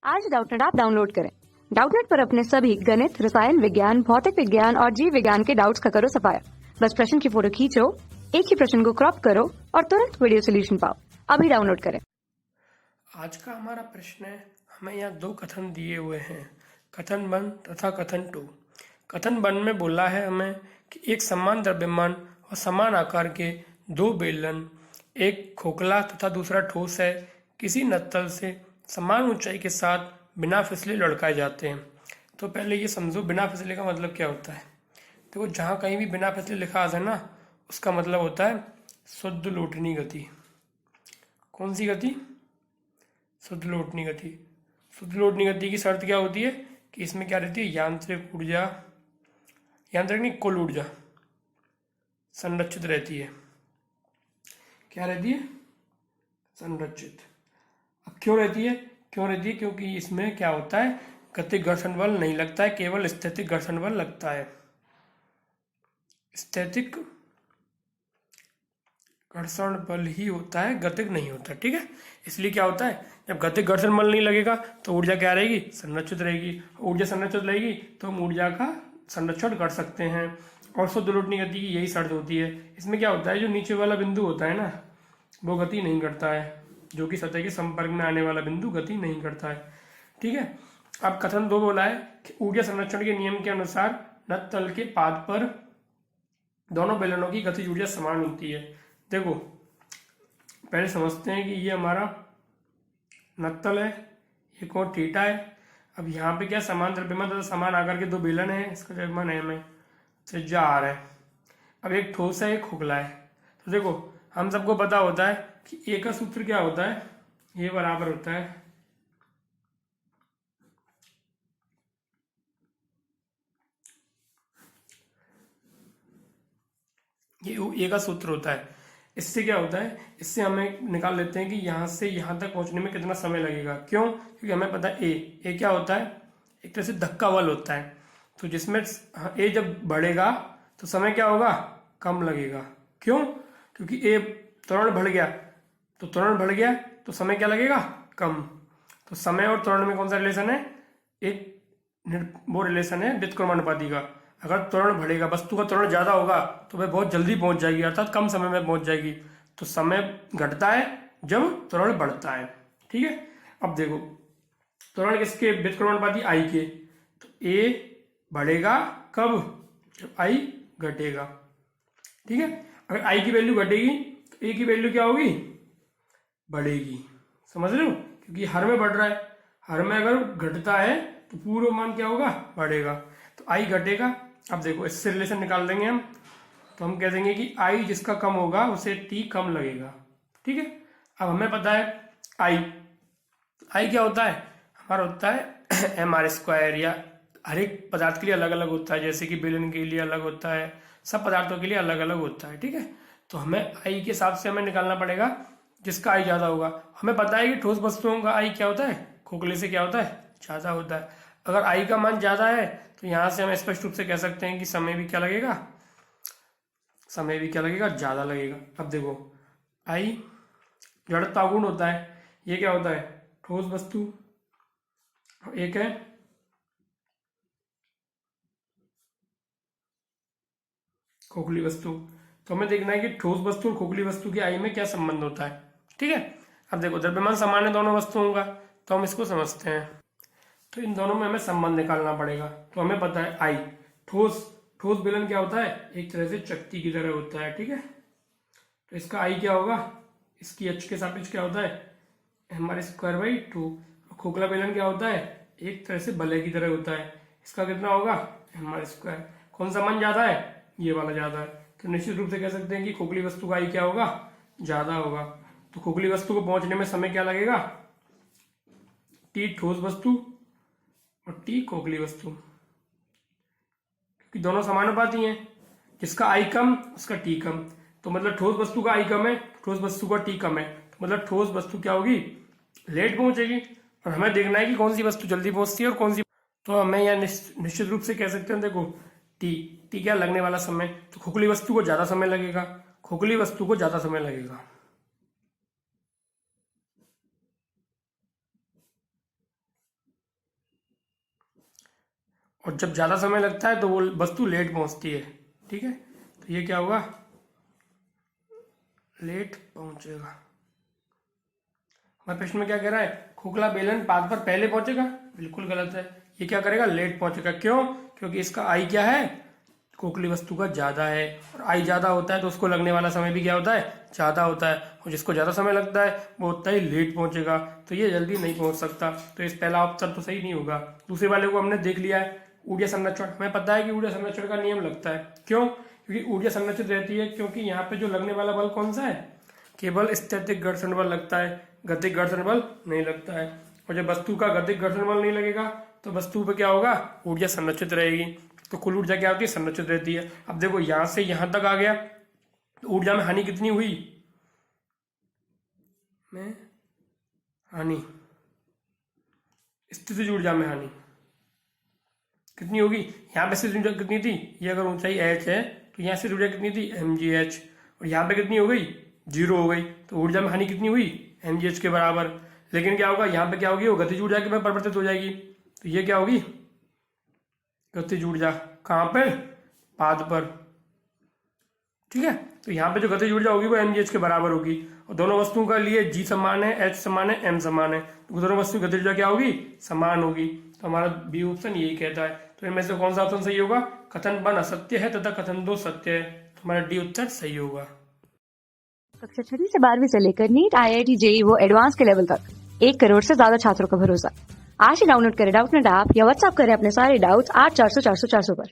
आज Doubtnut app download करें। Doubtnut पर अपने सभी गणित, रसायन विज्ञान, भौतिक विज्ञान और जीव विज्ञान के डाउट्स का करो सफाया। बस प्रश्न की फोटो खींचो, एक ही प्रश्न को क्रॉप करो और तुरंत वीडियो सोल्यूशन पाओ। अभी डाउनलोड करें। आज का हमारा प्रश्न है, हमें यहाँ दो कथन दिए हुए हैं, कथन 1 तथा कथन 2। कथन 1 में बोला है हमें कि एक समान द्रव्यमान और समान आकार के दो बेलन, एक खोखला तथा दूसरा ठोस है, किसी नत्तल से समान ऊंचाई के साथ बिना फिसले लुढ़काए जाते हैं। तो पहले ये समझो बिना फिसले का मतलब क्या होता है। देखो, जहाँ कहीं भी बिना फिसले लिखा आता है ना, उसका मतलब होता है शुद्ध लोटनी गति। कौन सी गति? शुद्ध लोटनी गति। शुद्ध लोटनी गति की शर्त क्या होती है कि इसमें क्या रहती है, यांत्रिक ऊर्जा, यांत्रिक नहीं, कुल ऊर्जा संरक्षित रहती है। क्या रहती है? संरक्षित। अब क्यों रहती है? क्योंकि इसमें क्या होता है, गतिक घर्षण बल नहीं लगता है, केवल स्थैतिक घर्षण बल लगता है। स्थैतिक घर्षण बल ही होता है, गतिक नहीं होता। ठीक है, इसलिए क्या होता है, जब गतिक घर्षण बल नहीं लगेगा तो ऊर्जा क्या रहेगी, संरक्षित रहेगी। ऊर्जा संरक्षित रहेगी तो हम ऊर्जा का संरक्षण कर सकते हैं। और शुद्ध लोटनी गति की यही शर्त होती है। इसमें क्या होता है, जो नीचे वाला बिंदु होता है ना, वो गति नहीं करता है, जो कि सतह के संपर्क में आने वाला बिंदु गति नहीं करता है। ठीक है, अब कथन 2 बोला है कि ऊर्जा संरक्षण के नियम के अनुसार नत्तल के पाद पर दोनों बेलनों की गतिज ऊर्जा समान होती है। देखो, पहले समझते हैं कि ये हमारा नत्तल है, एक और थीटा है। अब यहाँ पे क्या, समान द्रव्यमान तथा समान आकार के दो बेलन है, इसका द्रव्यमान m है, त्रिज्या r है। अब एक ठोस है, एक खोखला है। तो देखो, हम सबको पता होता है कि ए का सूत्र क्या होता है, ये बराबर होता है ये ए का सूत्र होता है। इससे क्या होता है, इससे हमें निकाल लेते हैं कि यहाँ से यहाँ तक पहुँचने में कितना समय लगेगा। क्यों? क्योंकि हमें पता है ए क्या होता है, एक तरह से धक्का बल होता है। तो जिसमें ए जब बढ़ेगा तो समय क्या होगा, कम लगेगा। क्यों? क्योंकि ए त्वरण बढ़ गया, तो त्वरण बढ़ गया तो समय क्या लगेगा, कम। तो समय और त्वरण में कौन सा रिलेशन है, एक वो रिलेशन है व्युत्क्रमानुपाती का। अगर त्वरण बढ़ेगा, वस्तु का त्वरण ज्यादा होगा तो वह बहुत जल्दी पहुंच जाएगी, अर्थात कम समय में पहुंच जाएगी। तो समय घटता है जब त्वरण बढ़ता है। ठीक है, अब देखो, त्वरण किसके, व्युत्क्रमानुपाती आई के। तो ए बढ़ेगा कब, जब आई घटेगा। ठीक है, अगर आई की वैल्यू घटेगी तो ए की वैल्यू क्या होगी, बढ़ेगी। समझ रहे हो, क्योंकि हर में बढ़ रहा है, हर में अगर घटता है तो पूर्व मान क्या होगा, बढ़ेगा। तो आई घटेगा। अब देखो, इससे रिलेशन निकाल देंगे हम, तो हम कह देंगे कि आई जिसका कम होगा उसे टी कम लगेगा। ठीक है, अब हमें पता है आई क्या होता है, हमारा होता है एम आर स्क्वायर, या हर एक पदार्थ के लिए अलग अलग होता है। जैसे कि बेलन के लिए अलग होता है, सब पदार्थों के लिए अलग अलग होता है। ठीक है, तो हमें आई के हिसाब से हमें निकालना पड़ेगा जिसका आई ज्यादा होगा। हमें पता है कि ठोस वस्तुओं का आई क्या होता है, खोखले से क्या होता है, ज्यादा होता है। अगर आई का मान ज्यादा है तो यहां से हम स्पष्ट रूप से कह सकते हैं कि समय भी क्या लगेगा, समय भी क्या लगेगा, ज्यादा लगेगा। अब देखो, आई जड़ता गुण होता है, ये क्या होता है, ठोस वस्तु, एक है खोखली वस्तु। तो हमें देखना है कि ठोस वस्तु और खोखली वस्तु की आई में क्या संबंध होता है। ठीक है, अब देखो, द्रव्यमान समान है दोनों वस्तुओं का, तो हम इसको समझते हैं। तो इन दोनों में हमें संबंध निकालना पड़ेगा। तो हमें पता है आई, ठोस बेलन क्या होता है, एक तरह से चक्ति की तरह होता है। ठीक है, तो इसका आई क्या होगा, इसकी एच के सापेक्ष क्या होता है, एम स्क्वायर बाई 2। खोखला बेलन क्या होता है, एक तरह से बल्ले की तरह होता है, इसका कितना होगा, एम स्क्वायर। कौन सा मान ज्यादा है, ये वाला ज्यादा है। तो निश्चित रूप से कह सकते हैं कि खोखली वस्तु का आई क्या होगा, ज्यादा होगा। तो खोखली वस्तु को पहुंचने में समय क्या लगेगा, टी ठोस वस्तु और टी खोखली वस्तु, क्योंकि दोनों समानुपाती हैं। जिसका आई कम उसका टी कम, तो मतलब ठोस वस्तु का आई कम है, ठोस वस्तु का टी कम है, तो मतलब ठोस वस्तु क्या होगी, लेट पहुंचेगी। और हमें देखना है कि कौन सी वस्तु जल्दी पहुंचती है और कौन सी। तो हमें यह निश्चित रूप से कह सकते हैं, देखो टी क्या लगने वाला समय, तो खोखली वस्तु को ज्यादा समय लगेगा, खोखली वस्तु को ज्यादा समय लगेगा। और जब ज्यादा समय लगता है तो वो वस्तु लेट पहुंचती है। ठीक है, तो ये क्या होगा, लेट पहुंचेगा। हमारे प्रश्न में क्या कह रहा है, खोखला बेलन पाद पर पहले पहुंचेगा, बिल्कुल गलत है। ये क्या करेगा, लेट पहुंचेगा। क्यों, क्योंकि इसका आई क्या है, खोखली वस्तु का ज्यादा है, और आई ज्यादा होता है तो उसको लगने वाला समय भी क्या होता है, ज्यादा होता है, और जिसको ज्यादा समय लगता है वो उतना ही लेट पहुंचेगा, तो ये जल्दी नहीं पहुंच सकता। तो इस पहला ऑप्शन तो सही नहीं होगा। दूसरे वाले को हमने देख लिया है, ऊर्जा संरक्षण, हमें पता है कि ऊर्जा संरक्षण का नियम लगता है। क्यों, क्योंकि ऊर्जा संरक्षित रहती है, क्योंकि यहाँ पे जो लगने वाला बल कौन सा है, केवल स्थैतिक घर्षण बल लगता है, गतिक घर्षण बल नहीं लगता है। और जब वस्तु का गतिक घर्षण बल नहीं लगेगा तो वस्तु पे क्या होगा, ऊर्जा संरक्षित रहेगी। तो कुल ऊर्जा क्या होती है, संरक्षित रहती है। अब देखो यहां से यहां तक आ गया तो ऊर्जा में हानि कितनी हुई, हानि, स्थितिज ऊर्जा में हानि कितनी होगी, यहाँ पे स्थितिज ऊर्जा कितनी थी, ये अगर ऊंचाई h है तो यहाँ से ऊर्जा कितनी थी mgh, और यहाँ पे कितनी हो गई, 0 हो गई। तो ऊर्जा में हानि कितनी हुई, mgh के बराबर। लेकिन क्या होगा, यहाँ पे क्या होगी, वो गतिज ऊर्जा के में परिवर्तित हो जाएगी। तो ये क्या होगी, गतिज ऊर्जा, कहाँ पे, पाद पर। ठीक है, तो यहाँ पे जो गतिज ऊर्जा होगी वो mgh के बराबर होगी, और दोनों वस्तुओं का लिए g समान है, h समान है, m समान है, तो दोनों वस्तुओं की गतिज ऊर्जा क्या होगी, समान होगी। तो हमारा बी ऑप्शन यही कहता है। तो इनमें से कौन सा ऑप्शन सही होगा, कथन 1 असत्य है तथा कथन 2 सत्य है, तो हमारा डी उत्तर सही होगा। कक्षा 6 से 12वीं से लेकर नीट, IIT, JEE वो एडवांस के लेवल तक 1 करोड़ से ज्यादा छात्रों का भरोसा। आज ही डाउनलोड करें डाउटनेट ऐप या व्हाट्सएप करें अपने सारे डाउट्स 8400 400 400 पर।